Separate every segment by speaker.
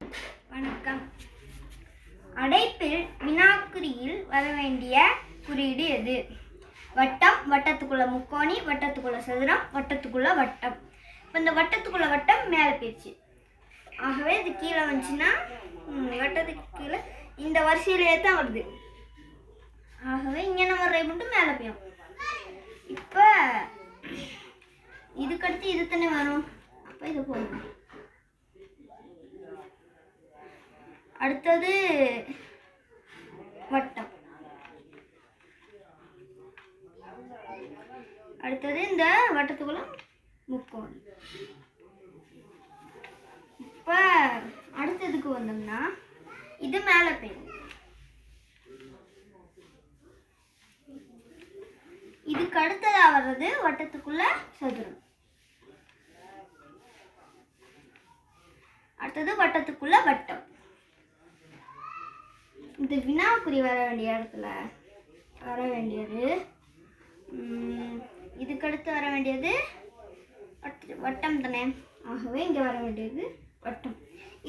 Speaker 1: வணக்கம். அடைப்பில் வினாக்குறியில் வர வேண்டிய குறியீடு எது? வட்டம், வட்டத்துக்குள்ள முக்கோணி, வட்டத்துக்குள்ள சதுரம், வட்டத்துக்குள்ள வட்டம். இப்போ இந்த வட்டத்துக்குள்ள வட்டம் மேலே போயிடுச்சு. ஆகவே இது கீழே வந்துச்சுன்னா வட்டத்துக்கு கீழே இந்த வரிசையிலே தான் வருது. ஆகவே இங்கே நம்ம மட்டும் மேலே போயும். இப்போ இதுக்கடுத்து இது தானே வரும். அப்போ இது போகும். அடுத்தது வட்டம். அடுத்தது இந்த வட்டத்துக்குள்ள முக்கோணம். இப்போ அடுத்ததுக்கு வந்தோம்னா இது மேலே போயிடும். இதுக்கு அடுத்ததா வர்றது வட்டத்துக்குள்ள சதுரம். அடுத்தது வட்டத்துக்குள்ள வட்டம். இந்த வினாக்குறி வர வேண்டிய இடத்துல வர வேண்டியது இதுக்கடுத்து வர வேண்டியது வட்டம் தானே. ஆகவே இங்கே வர வேண்டியது வட்டம்.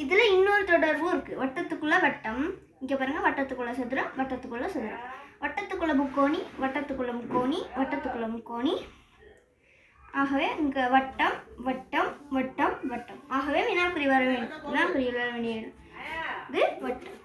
Speaker 1: இதில் இன்னொரு தொடர்பும் இருக்குது. வட்டத்துக்குள்ள வட்டம். இங்கே பாருங்கள், வட்டத்துக்குள்ள சதுரம், வட்டத்துக்குள்ள சதுரம், வட்டத்துக்குள்ள முக்கோணி, வட்டத்துக்குள்ள முக்கோணி, வட்டத்துக்குள்ள முக்கோணி. ஆகவே இங்கே வட்டம் வட்டம் வட்டம் வட்டம். ஆகவே வினாக்குறி வர வேண்டியது வட்டம்.